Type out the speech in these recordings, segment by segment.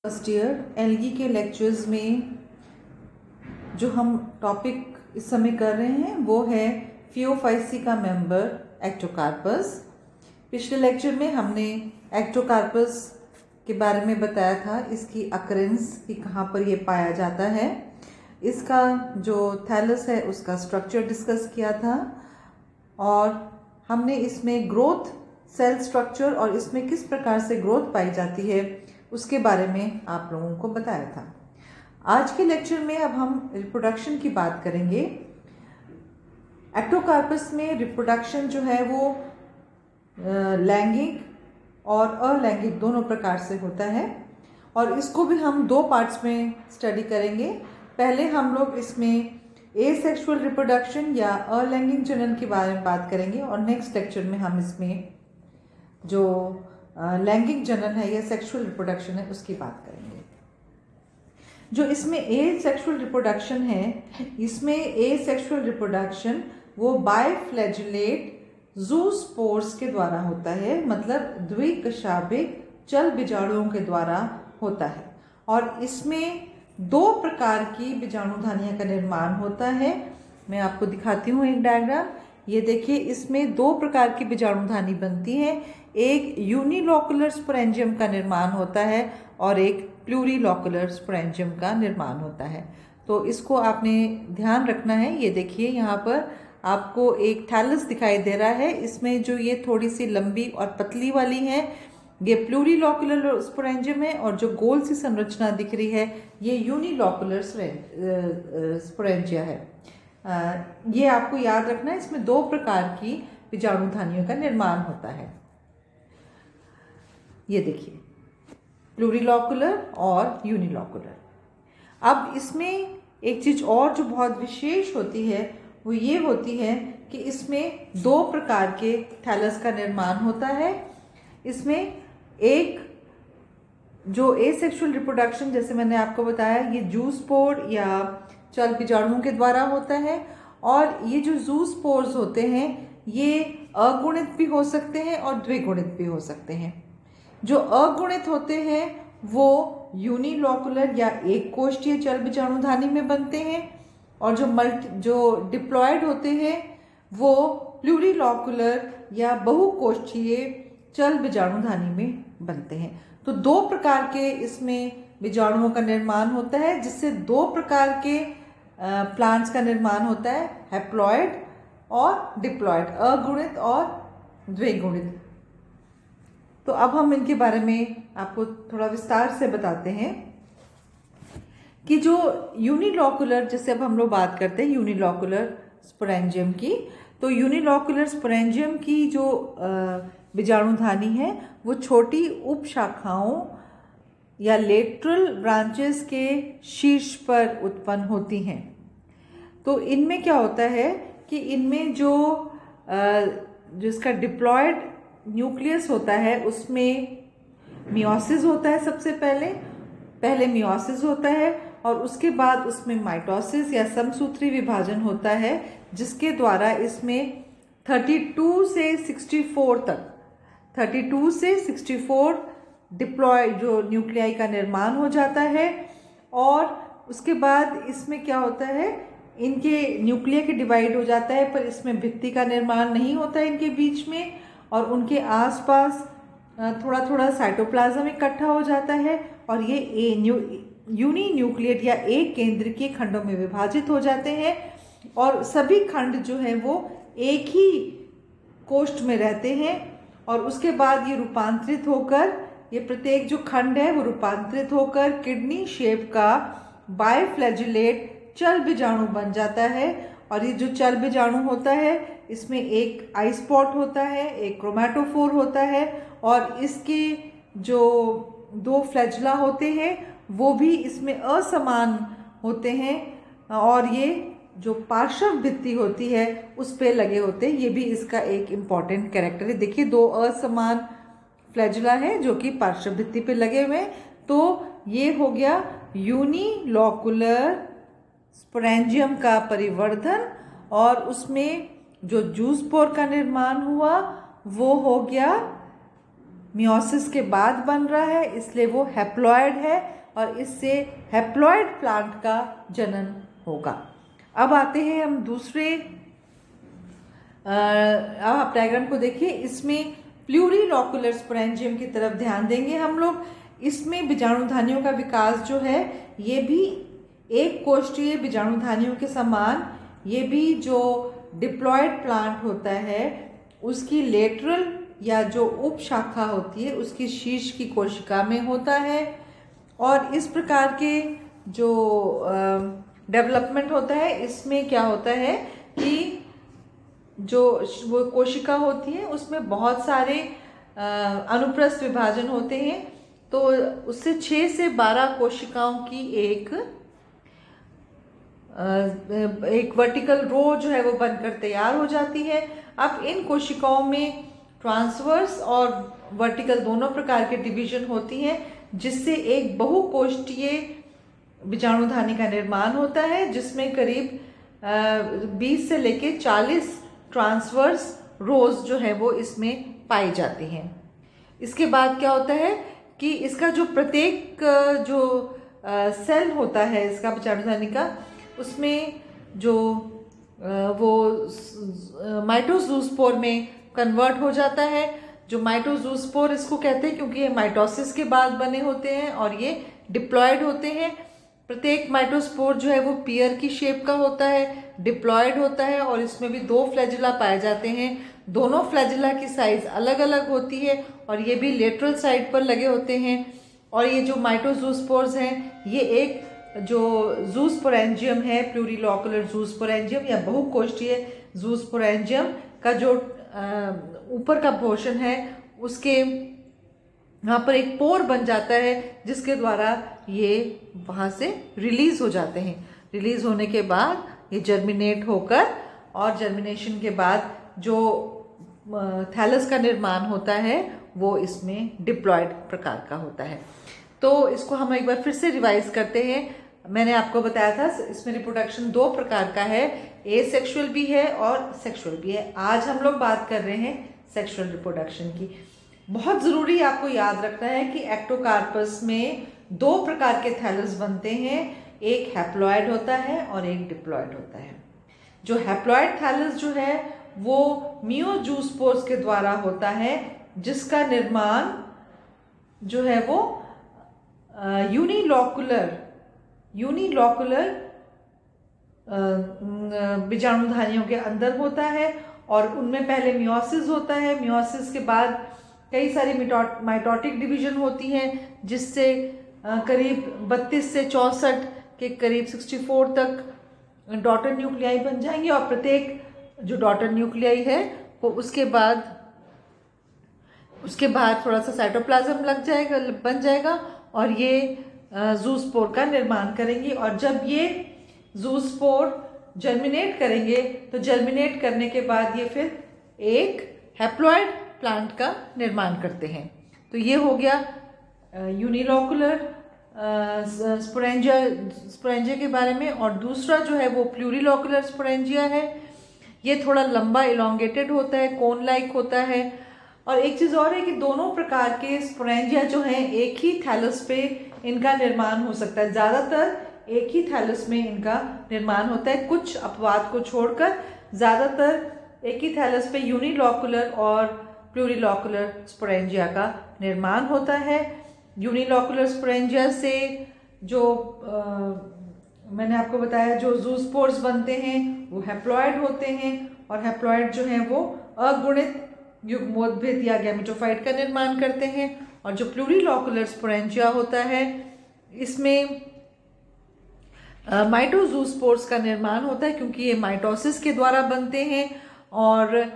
First year algae के lectures में जो हम टॉपिक इस समय कर रहे हैं वो है फियोफाइसी का मेंबर एक्टोकार्पस। पिछले लेक्चर में हमने एक्टोकार्पस के बारे में बताया था, इसकी अकरेंस कि कहाँ पर ये पाया जाता है, इसका जो थैलस है उसका स्ट्रक्चर डिस्कस किया था और हमने इसमें ग्रोथ सेल स्ट्रक्चर और इसमें किस प्रकार से ग्रोथ पाई जाती है उसके बारे में आप लोगों को बताया था। आज के लेक्चर में अब हम रिप्रोडक्शन की बात करेंगे। एक्टोकार्पस में रिप्रोडक्शन जो है वो लैंगिक और अलैंगिक दोनों प्रकार से होता है और इसको भी हम दो पार्ट्स में स्टडी करेंगे। पहले हम लोग इसमें एसेक्सुअल रिप्रोडक्शन या अलैंगिक जनन के बारे में बात करेंगे और नेक्स्ट लेक्चर में हम इसमें जो लैंगिक जनन है या सेक्सुअल रिप्रोडक्शन है उसकी बात करेंगे। जो इसमें एसेक्सुअल रिप्रोडक्शन है, इसमें एसेक्सुअल रिप्रोडक्शन वो बायफ्लैजिलेट ज़ूस्पोर्स के द्वारा होता है, मतलब द्विकशाभिक चल बीजाणुओं के द्वारा होता है और इसमें दो प्रकार की बीजाणुधानियों का निर्माण होता है। मैं आपको दिखाती हूँ एक डायग्राम। ये देखिए, इसमें दो प्रकार की बीजाणुधानी बनती है। एक यूनिलोकुलर स्पोरेंजियम का निर्माण होता है और एक प्लूरीलोकुलर स्पोरेंजियम का निर्माण होता है। तो इसको आपने ध्यान रखना है। ये देखिए, यहाँ पर आपको एक थैलस दिखाई दे रहा है। इसमें जो ये थोड़ी सी लंबी और पतली वाली है ये प्लूरीलोकुलर स्पोरेंजियम है और जो गोल सी संरचना दिख रही है ये यूनिलोकुलर स्पोरेंजिया है। ये आपको याद रखना है। इसमें दो प्रकार की बीजाणुधानियों का निर्माण होता है। ये देखिए, प्लूरीलोकुलर और यूनिलोकुलर। अब इसमें एक चीज और जो बहुत विशेष होती है वो ये होती है कि इसमें दो प्रकार के थैलस का निर्माण होता है। इसमें एक जो एसेक्सुअल रिप्रोडक्शन, जैसे मैंने आपको बताया, ये जूस्पोर या चल बीजाणुओं के द्वारा होता है और ये जो जूस्पोर्स होते हैं ये अगुणित भी हो सकते हैं और द्विगुणित भी हो सकते हैं। जो अगुणित होते हैं वो यूनिलोकुलर या एक कोष्ठीय चल बीजाणुधानी में बनते हैं और जो डिप्लॉयड होते हैं वो प्लूरीलोकुलर या बहुकोष्ठीय चल बीजाणुधानी में बनते हैं। तो दो प्रकार के इसमें बीजाणुओं का निर्माण होता है, जिससे दो प्रकार के प्लांट्स का निर्माण होता है, हैप्लॉयड और डिप्लॉयड, अगुणित और द्विगुणित। तो अब हम इनके बारे में आपको थोड़ा विस्तार से बताते हैं कि जो यूनिलोकुलर, जैसे अब हम लोग बात करते हैं यूनिलोकुलर स्पोरेंजियम की, तो यूनिलोकुलर स्पोरेंजियम की जो बीजाणुधानी है वो छोटी उपशाखाओं या लेटरल ब्रांचेस के शीर्ष पर उत्पन्न होती हैं। तो इनमें क्या होता है कि इनमें जो इसका डिप्लॉयड न्यूक्लियस होता है उसमें मियोसिस होता है। सबसे पहले मियोसिस होता है और उसके बाद उसमें माइटोसिस या समसूत्री विभाजन होता है, जिसके द्वारा इसमें 32 से 64 डिप्लॉय जो न्यूक्लियाई का निर्माण हो जाता है। और उसके बाद इसमें क्या होता है, इनके न्यूक्लिया के डिवाइड हो जाता है, पर इसमें भित्ति का निर्माण नहीं होता है इनके बीच में और उनके आसपास थोड़ा थोड़ा साइटोप्लाज्म इकट्ठा हो जाता है और ये यूनी न्यूक्लियट या एक केंद्र के खंडों में विभाजित हो जाते हैं और सभी खंड जो है वो एक ही कोष्ठ में रहते हैं और उसके बाद ये रूपांतरित होकर, ये प्रत्येक जो खंड है वो रूपांतरित होकर किडनी शेप का बायफ्लैजिलेट चल बीजाणु बन जाता है। और ये जो चल बीजाणु होता है इसमें एक आई स्पॉट होता है, एक क्रोमैटोफोर होता है और इसके जो दो फ्लैजला होते हैं वो भी इसमें असमान होते हैं और ये जो पार्श्व भित्ति होती है उस पे लगे होते हैं। ये भी इसका एक इम्पॉर्टेंट कैरेक्टर है। देखिए, दो असमान फ्लैजला है जो कि पार्श्व भित्ति पे लगे हुए हैं। तो ये हो गया यूनिलोकुलर स्पोरेंजियम का परिवर्धन और उसमें जो जूस्पोर का निर्माण हुआ वो हो गया मियोसिस के बाद बन रहा है, इसलिए वो हैप्लॉयड है और इससे हैप्लॉयड प्लांट का जनन होगा। अब आते हैं हम दूसरे, अब आप डायग्राम को देखिए, इसमें प्लूरीलॉकुलर स्पोरेंजियम की तरफ ध्यान देंगे हम लोग। इसमें बीजाणुधानियों का विकास जो है ये भी एक कोष्ठीय बीजाणुधानियों के समान, ये भी जो डिप्लॉयड प्लांट होता है उसकी लेटरल या जो उप शाखा होती है उसकी शीर्ष की कोशिका में होता है। और इस प्रकार के जो डेवलपमेंट होता है इसमें क्या होता है कि जो वो कोशिका होती है उसमें बहुत सारे अनुप्रस्थ विभाजन होते हैं, तो उससे 6 से 12 कोशिकाओं की एक वर्टिकल रो जो है वो बनकर तैयार हो जाती है। अब इन कोशिकाओं में ट्रांसवर्स और वर्टिकल दोनों प्रकार के डिवीजन होती हैं, जिससे एक बहुकोष्ठीय बीजाणुधानी का निर्माण होता है, जिसमें करीब 20 से लेके 40 ट्रांसवर्स रोज जो है वो इसमें पाई जाती हैं। इसके बाद क्या होता है कि इसका जो प्रत्येक जो सेल होता है इसका बीजाणुधानी का, उसमें जो वो माइटोजूस्पोर में कन्वर्ट हो जाता है। जो माइटोजूस्पोर इसको कहते हैं क्योंकि ये माइटोसिस के बाद बने होते हैं और ये डिप्लॉयड होते हैं। प्रत्येक माइटोस्पोर जो है वो पियर की शेप का होता है, डिप्लॉयड होता है और इसमें भी 2 फ्लैजिला पाए जाते हैं। दोनों फ्लैजिला की साइज अलग अलग होती है और ये भी लेटरल साइड पर लगे होते हैं। और ये जो माइटोजूस्पोर्स हैं ये एक जो जूस्पोरेंजियम है, प्लूरीलॉकुलर जूस्पोरेंजियम या बहुकोष्ठीय जूस्पोरेंजियम का जो ऊपर का पोर्शन है उसके यहाँ पर एक पोर बन जाता है, जिसके द्वारा ये वहाँ से रिलीज हो जाते हैं। रिलीज होने के बाद ये जर्मिनेट होकर और जर्मिनेशन के बाद जो थैलस का निर्माण होता है वो इसमें डिप्लॉयड प्रकार का होता है। तो इसको हम एक बार फिर से रिवाइज करते हैं। मैंने आपको बताया था इसमें रिप्रोडक्शन 2 प्रकार का है, एसेक्सुअल भी है और सेक्सुअल भी है। आज हम लोग बात कर रहे हैं सेक्सुअल रिप्रोडक्शन की। बहुत ज़रूरी आपको याद रखना है कि एक्टोकार्पस में 2 प्रकार के थैलस बनते हैं, एक हैप्लॉयड होता है और एक डिप्लॉयड होता है। जो हैप्लॉयड थैलस जो है वो मियोजूस्पोर्स के द्वारा होता है, जिसका निर्माण जो है वो यूनिलॉकुलर बीजाणुधानियों के अंदर होता है और उनमें पहले मियोसिस होता है। मियोसिस के बाद कई सारी माइटोटिक डिवीजन होती हैं, जिससे करीब 32 से 64 के करीब 64 तक डॉटर न्यूक्लियाई बन जाएंगे और प्रत्येक जो डॉटर न्यूक्लियाई है वो उसके बाद थोड़ा सा साइटोप्लाज्म बन जाएगा और ये जूस्पोर का निर्माण करेंगे। और जब ये जूस्पोर जर्मिनेट करेंगे तो जर्मिनेट करने के बाद ये फिर एक हैप्लॉयड प्लांट का निर्माण करते हैं। तो ये हो गया यूनिलॉकुलर स्पोरेंजिया के बारे में। और दूसरा जो है वो प्लूरीलॉकुलर स्पोरेंजिया है। ये थोड़ा लंबा इलोंगेटेड होता है, कोन लाइक होता है। और एक चीज़ और है कि दोनों प्रकार के स्पोरेंजिया जो हैं एक ही थैलस पे इनका निर्माण हो सकता है। ज़्यादातर एक ही थैलस में इनका निर्माण होता है, कुछ अपवाद को छोड़कर ज़्यादातर एक ही थैलस पे यूनिलॉकुलर और प्लूरीलॉकुलर स्पोरेंजिया का निर्माण होता है। यूनिलॉकुलर स्पोरेंजिया से जो मैंने आपको बताया जो जूस्पोर्स बनते हैं वो हैप्लॉयड होते हैं और हैप्लॉयड जो हैं वो अगुणित युग्मोद्भिद या गैमेटोफाइट का निर्माण करते हैं। और जो प्लूरीलॉकुलर स्पोरेंजिया होता है इसमें माइटोजूस्पोर्स का निर्माण होता है, क्योंकि ये माइटोसिस के द्वारा बनते हैं और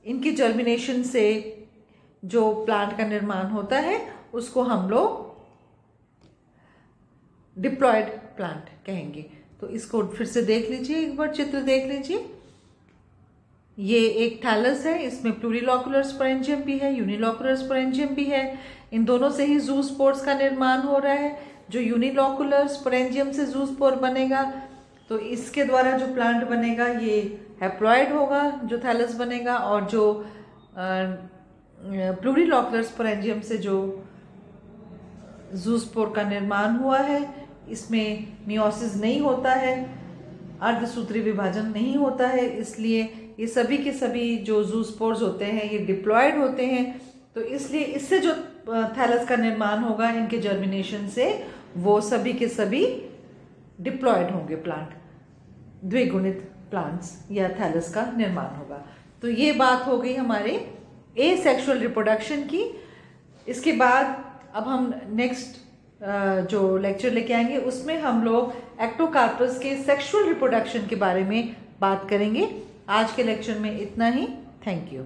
इनकी जर्मिनेशन से जो प्लांट का निर्माण होता है उसको हम लोग डिप्लॉयड प्लांट कहेंगे। तो इसको फिर से देख लीजिए, एक बार चित्र देख लीजिए। ये एक थैलस है, इसमें प्लूरीलॉकुलर स्पोरेंजियम भी है, यूनिलॉकुलर स्पोरेंजियम भी है। इन दोनों से ही जूस्पोर्स का निर्माण हो रहा है। जो यूनिलॉकुलर स्पोरेंजियम से जूस्पोर बनेगा तो इसके द्वारा जो प्लांट बनेगा ये हैप्लॉयड होगा, जो थैलस बनेगा। और जो प्लूरिलॉकुलर स्पोरेंजियम से जो जूस्पोर का निर्माण हुआ है, इसमें मियोसिस नहीं होता है, अर्धसूत्री विभाजन नहीं होता है, इसलिए ये सभी के सभी जो जूस्पोर्स होते हैं ये डिप्लॉयड होते हैं। तो इसलिए इससे जो थैलस का निर्माण होगा इनके जर्मिनेशन से, वो सभी के सभी डिप्लॉयड होंगे प्लांट, द्विगुणित प्लांट्स या थैलस का निर्माण होगा। तो ये बात हो गई हमारे एसेक्सुअल रिप्रोडक्शन की। इसके बाद अब हम नेक्स्ट जो लेक्चर लेके आएंगे उसमें हम लोग एक्टोकार्पस के सेक्सुअल रिप्रोडक्शन के बारे में बात करेंगे। आज के लेक्चर में इतना ही। Thank you.